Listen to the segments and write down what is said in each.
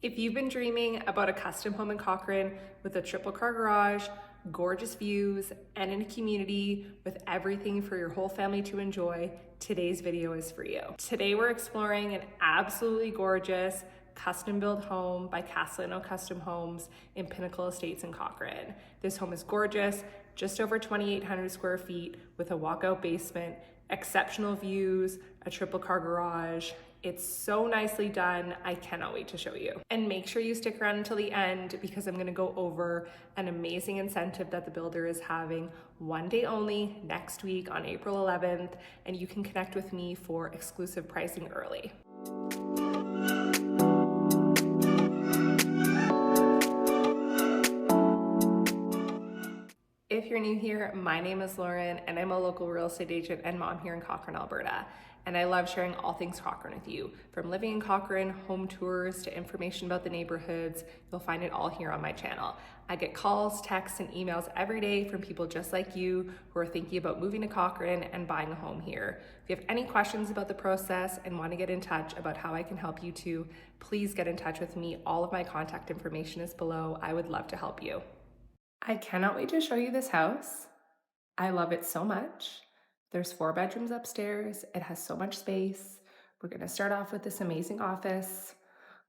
If you've been dreaming about a custom home in Cochrane with a triple car garage, gorgeous views, and in a community with everything for your whole family to enjoy, today's video is for you. Today we're exploring an absolutely gorgeous custom built home by Castellano Custom Homes in Pinnacle Estates in Cochrane. This home is gorgeous, just over 2,800 square feet with a walkout basement, exceptional views, a triple car garage. It's so nicely done. I cannot wait to show you. And make sure you stick around until the end because I'm gonna go over an amazing incentive that the builder is having one day only next week on April 11th, and you can connect with me for exclusive pricing early. If you're new here, my name is Lauren and I'm a local real estate agent and mom here in Cochrane, Alberta. And I love sharing all things Cochrane with you. From living in Cochrane, home tours, to information about the neighborhoods, you'll find it all here on my channel. I get calls, texts, and emails every day from people just like you who are thinking about moving to Cochrane and buying a home here. If you have any questions about the process and want to get in touch about how I can help you too, please get in touch with me. All of my contact information is below. I would love to help you. I cannot wait to show you this house. I love it so much. There's 4 bedrooms upstairs. It has so much space. We're gonna start off with this amazing office,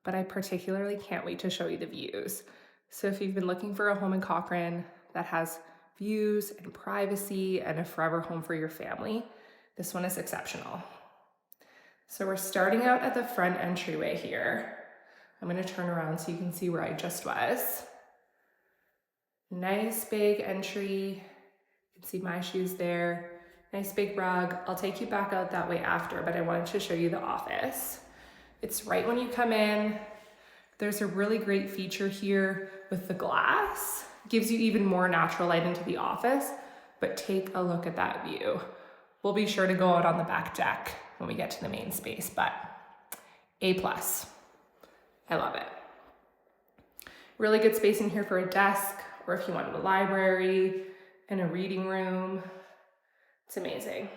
but I particularly can't wait to show you the views. So if you've been looking for a home in Cochrane that has views and privacy and a forever home for your family, this one is exceptional. So we're starting out at the front entryway here. I'm gonna turn around so you can see where I just was. Nice big entry. You can see my shoes there. Nice big rug. I'll take you back out that way after, but I wanted to show you the office. It's right when you come in. There's a really great feature here with the glass. Gives you even more natural light into the office, but take a look at that view. We'll be sure to go out on the back deck when we get to the main space, but A+. I love it. Really good space in here for a desk, or if you wanted a library and a reading room. It's amazing.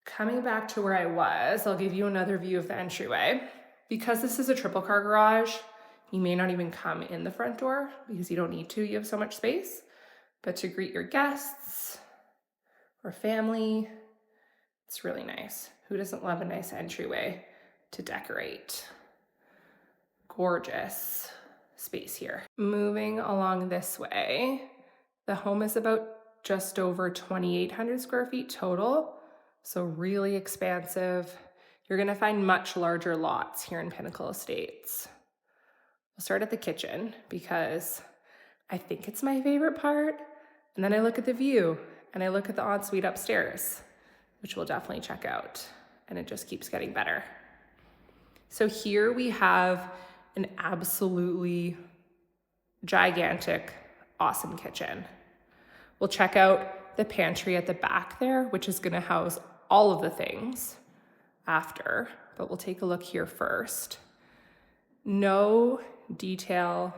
Coming back to where I was, I'll give you another view of the entryway. Because this is a triple car garage, you may not even come in the front door because you don't need to, you have so much space. But to greet your guests or family, it's really nice. Who doesn't love a nice entryway to decorate? Gorgeous space here. Moving along this way, the home is about just over 2,800 square feet total, so really expansive. You're gonna find much larger lots here in Pinnacle Estates. We'll start at the kitchen because I think it's my favorite part, and then I look at the view and I look at the ensuite upstairs, which we'll definitely check out, and it just keeps getting better. So here we have an absolutely gigantic, awesome kitchen. We'll check out the pantry at the back there, which is gonna house all of the things after, but we'll take a look here first. No detail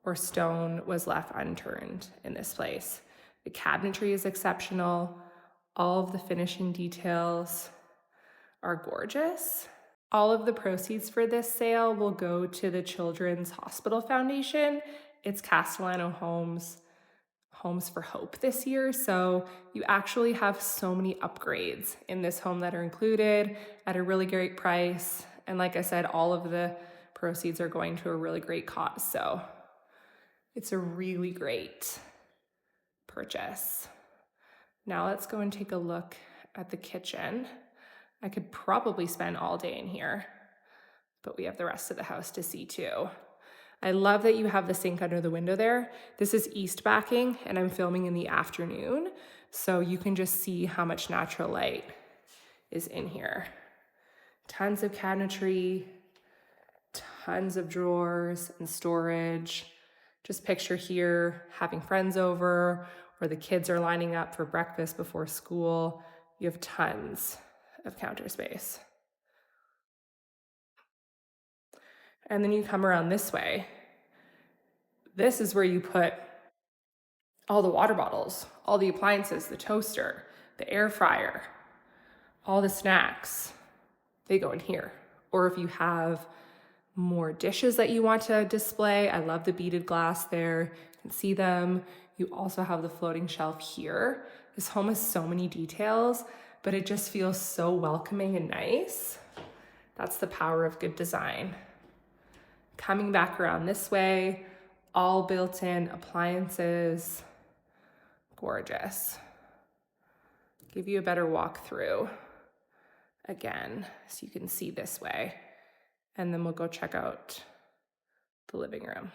or stone was left unturned in this place. The cabinetry is exceptional. All of the finishing details are gorgeous. All of the proceeds for this sale will go to the Children's Hospital Foundation. It's Castellano Homes for Hope this year. So you actually have so many upgrades in this home that are included at a really great price. And like I said, all of the proceeds are going to a really great cause. So it's a really great purchase. Now let's go and take a look at the kitchen. I could probably spend all day in here, but we have the rest of the house to see too. I love that you have the sink under the window there. This is east backing and I'm filming in the afternoon, so you can just see how much natural light is in here. Tons of cabinetry, tons of drawers and storage. Just picture here having friends over or the kids are lining up for breakfast before school. You have tons of counter space. And then you come around this way. This is where you put all the water bottles, all the appliances, the toaster, the air fryer, all the snacks. They go in here. Or if you have more dishes that you want to display, I love the beaded glass there. You can see them. You also have the floating shelf here. This home has so many details, but it just feels so welcoming and nice. That's the power of good design. Coming back around this way, all built-in appliances. Gorgeous. Give you a better walkthrough again, so you can see this way. And then we'll go check out the living room.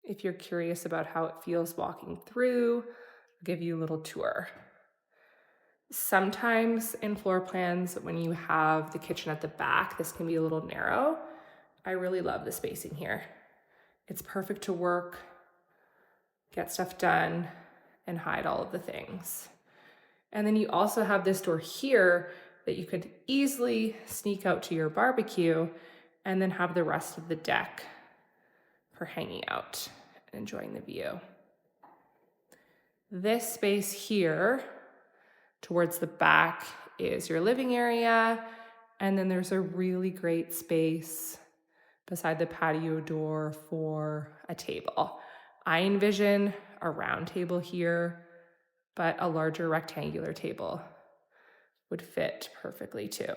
If you're curious about how it feels walking through, I'll give you a little tour. Sometimes in floor plans, when you have the kitchen at the back, this can be a little narrow. I really love the spacing here. It's perfect to work, get stuff done, and hide all of the things. And then you also have this door here that you could easily sneak out to your barbecue and then have the rest of the deck for hanging out and enjoying the view. This space here towards the back is your living area, and then there's a really great space beside the patio door for a table. I envision a round table here, but a larger rectangular table would fit perfectly too.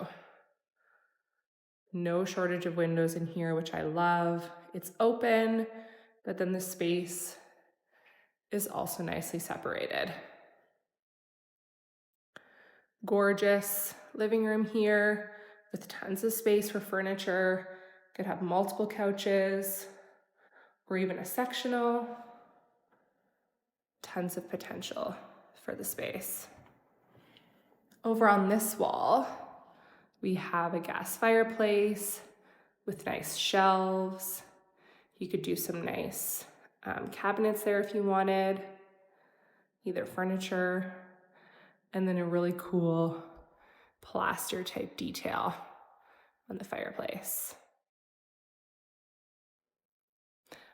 No shortage of windows in here, which I love. It's open, but then the space is also nicely separated. Gorgeous living room here with tons of space for furniture. Could have multiple couches or even a sectional. Tons of potential for the space. Over on this wall, we have a gas fireplace with nice shelves. You could do some nice cabinets there if you wanted, either furniture, and then a really cool plaster type detail on the fireplace.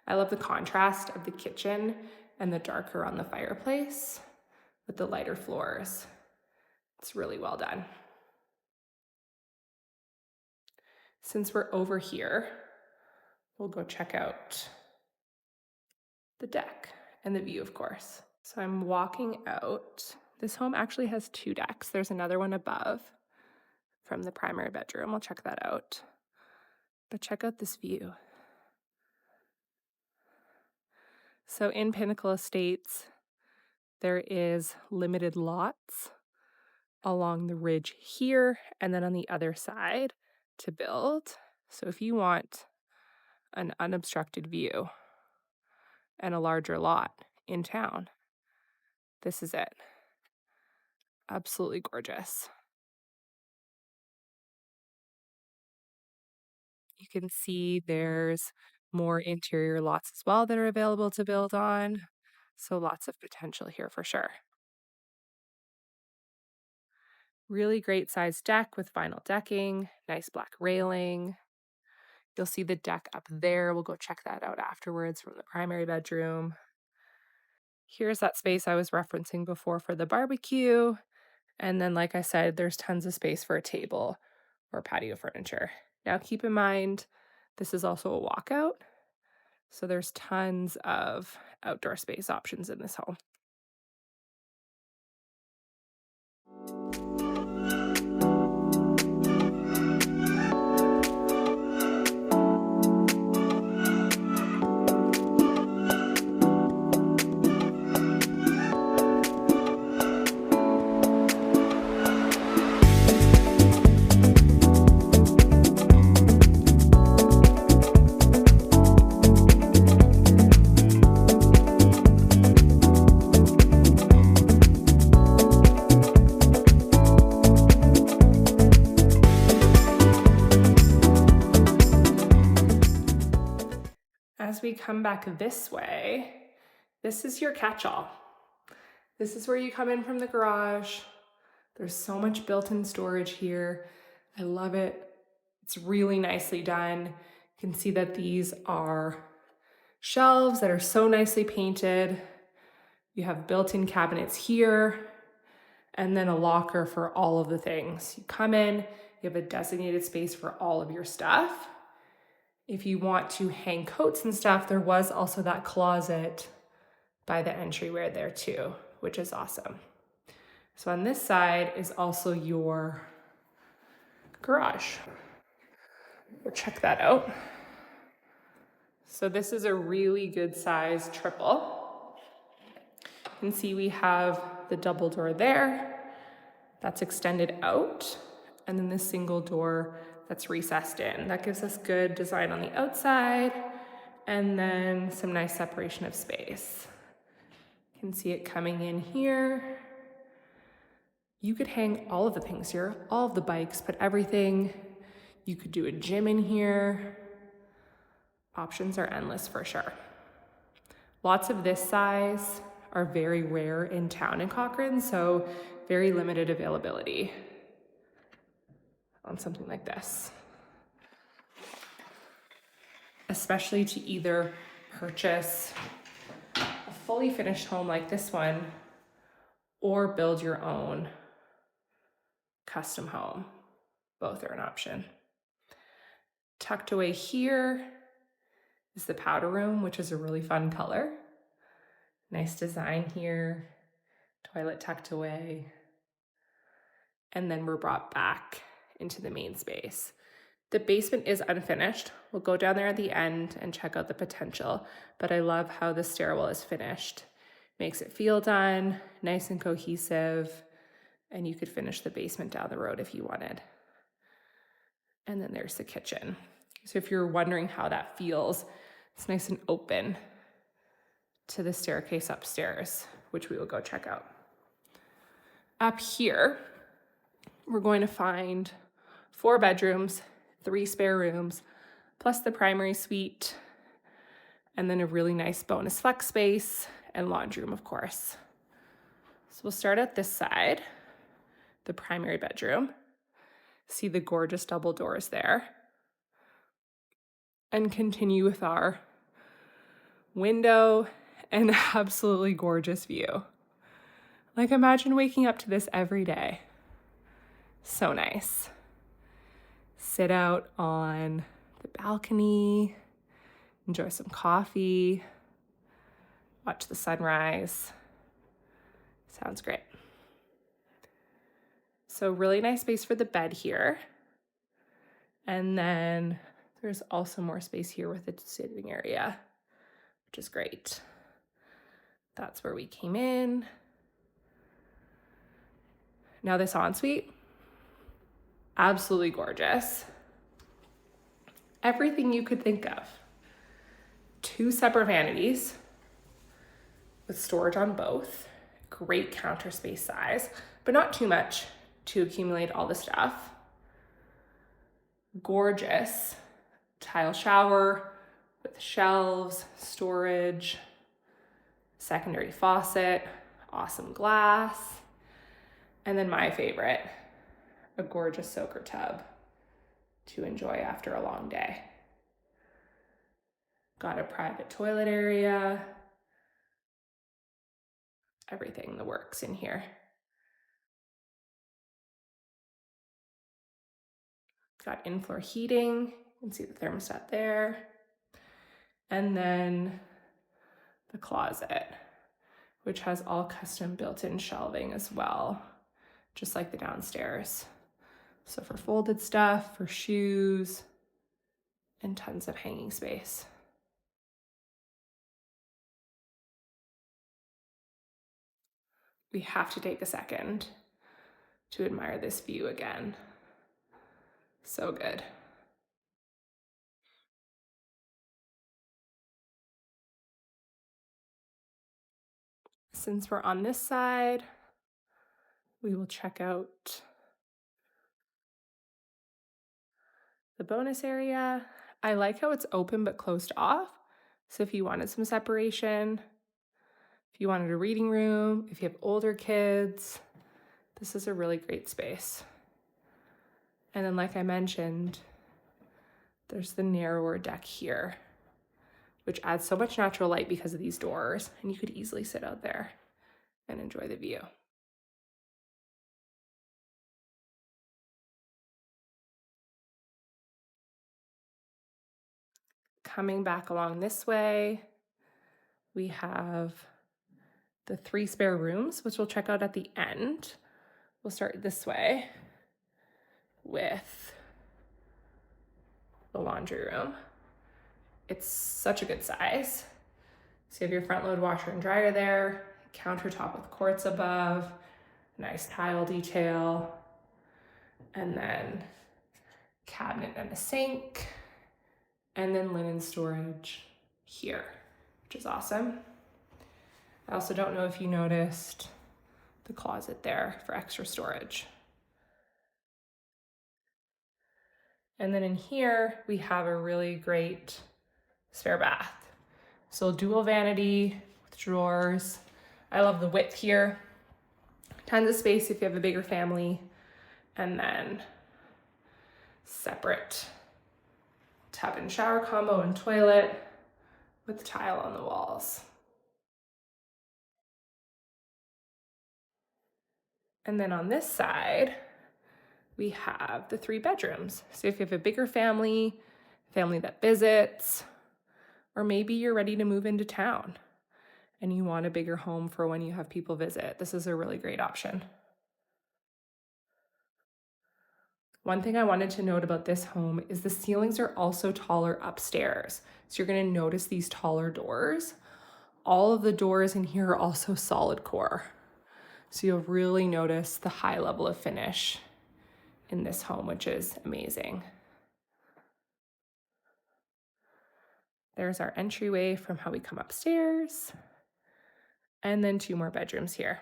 I love the contrast of the kitchen and the darker on the fireplace with the lighter floors. It's really well done. Since we're over here, we'll go check out the deck and the view, of course. So I'm walking out. This home actually has 2 decks. There's another one above from the primary bedroom. I'll check that out. But check out this view. So in Pinnacle Estates, there is limited lots along the ridge here and then on the other side to build. So if you want an unobstructed view and a larger lot in town, this is it. Absolutely gorgeous. You can see there's more interior lots as well that are available to build on. So lots of potential here for sure. Really great sized deck with vinyl decking, nice black railing. You'll see the deck up there. We'll go check that out afterwards from the primary bedroom. Here's that space I was referencing before for the barbecue. And then, like I said, there's tons of space for a table or patio furniture. Now, keep in mind, this is also a walkout. So there's tons of outdoor space options in this home. As we come back this way, this is your catch-all. This is where you come in from the garage. There's so much built-in storage here. I love it. It's really nicely done. You can see that these are shelves that are so nicely painted. You have built-in cabinets here, and then a locker for all of the things. You come in, You have a designated space for all of your stuff. If you want to hang coats and stuff, there was also that closet by the entryway there too, which is awesome. So on this side is also your garage. We'll check that out. So this is a really good size triple. You can see we have the double door there. That's extended out. And then this single door that's recessed in. That gives us good design on the outside and then some nice separation of space. You can see it coming in here. You could hang all of the things here, all of the bikes, put everything. You could do a gym in here. Options are endless for sure. Lots of this size are very rare in town in Cochrane, so very limited availability on something like this. Especially to either purchase a fully finished home like this one or build your own custom home. Both are an option. Tucked away here is the powder room, which is a really fun color. Nice design here, toilet tucked away. And then we're brought back into the main space. The basement is unfinished. We'll go down there at the end and check out the potential, but I love how the stairwell is finished. Makes it feel done, nice and cohesive, and you could finish the basement down the road if you wanted. And then there's the kitchen. So if you're wondering how that feels, it's nice and open to the staircase upstairs, which we will go check out. Up here, we're going to find 4 bedrooms, 3 spare rooms, plus the primary suite, and then a really nice bonus flex space and laundry room, of course. So we'll start at this side, the primary bedroom. See the gorgeous double doors there. And continue with our window and absolutely gorgeous view. Like, imagine waking up to this every day. So nice. Sit out on the balcony, enjoy some coffee, watch the sunrise. Sounds great. So really nice space for the bed here. And then there's also more space here with the sitting area, which is great. That's where we came in. Now this ensuite, absolutely gorgeous. Everything you could think of. 2 separate vanities with storage on both. Great counter space size, but not too much to accumulate all the stuff. Gorgeous tile shower with shelves, storage, secondary faucet, awesome glass, and then my favorite, a gorgeous soaker tub to enjoy after a long day. Got a private toilet area, everything in the works in here. Got in-floor heating, you can see the thermostat there. And then the closet, which has all custom built-in shelving as well, just like the downstairs. So for folded stuff, for shoes, and tons of hanging space. We have to take a second to admire this view again. So good. Since we're on this side, we will check out the bonus area. I like how it's open but closed off. So if you wanted some separation, if you wanted a reading room, if you have older kids, this is a really great space. And then like I mentioned, there's the narrower deck here, which adds so much natural light because of these doors, and you could easily sit out there and enjoy the view. Coming back along this way, we have the 3 spare rooms, which we'll check out at the end. We'll start this way with the laundry room. It's such a good size. So you have your front load washer and dryer there, countertop with quartz above, nice tile detail, and then cabinet and a sink, and then linen storage here, which is awesome. I also don't know if you noticed the closet there for extra storage. And then in here, we have a really great spare bath. So dual vanity with drawers. I love the width here. Tons of space if you have a bigger family. And then separate tub and shower combo and toilet with tile on the walls. And then on this side, we have the 3 bedrooms. So if you have a bigger family that visits, or maybe you're ready to move into town and you want a bigger home for when you have people visit, this is a really great option. One thing I wanted to note about this home is the ceilings are also taller upstairs. So you're gonna notice these taller doors. All of the doors in here are also solid core. So you'll really notice the high level of finish in this home, which is amazing. There's our entryway from how we come upstairs, and then 2 more bedrooms here.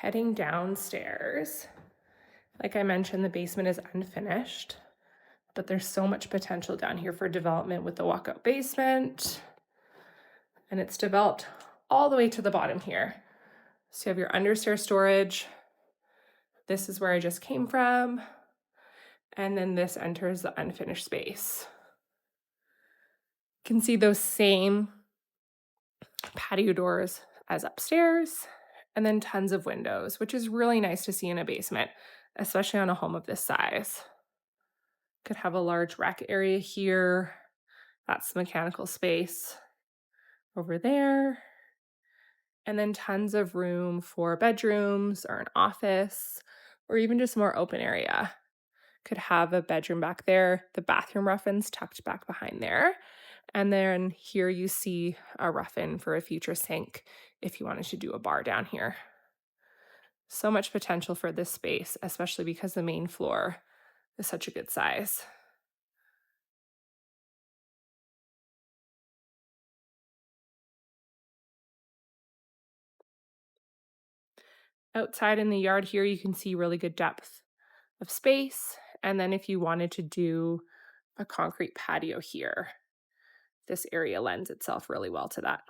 Heading downstairs, like I mentioned, the basement is unfinished, but there's so much potential down here for development with the walkout basement, and it's developed all the way to the bottom here. So you have your understair storage. This is where I just came from, and then this enters the unfinished space. You can see those same patio doors as upstairs, and then tons of windows, which is really nice to see in a basement, especially on a home of this size. Could have a large rack area here. That's the mechanical space over there. And then tons of room for bedrooms or an office, or even just more open area. Could have a bedroom back there, the bathroom rough-in's tucked back behind there. And then here you see a rough-in for a future sink if you wanted to do a bar down here. So much potential for this space, especially because the main floor is such a good size. Outside in the yard here, you can see really good depth of space. And then if you wanted to do a concrete patio here, this area lends itself really well to that.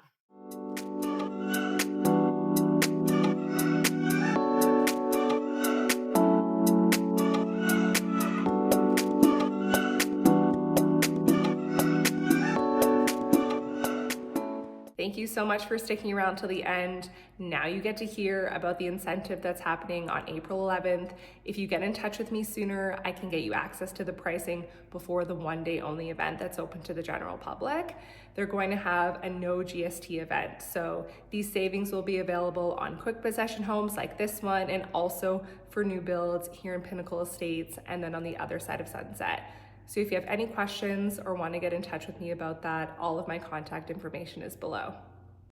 Thank you so much for sticking around till the end. Now you get to hear about the incentive that's happening on April 11th. If you get in touch with me sooner, I can get you access to the pricing before the one-day only event that's open to the general public. They're going to have a no GST event. So these savings will be available on quick possession homes like this one, and also for new builds here in Pinnacle Estates and then on the other side of Sunset. So if you have any questions or want to get in touch with me about that, all of my contact information is below.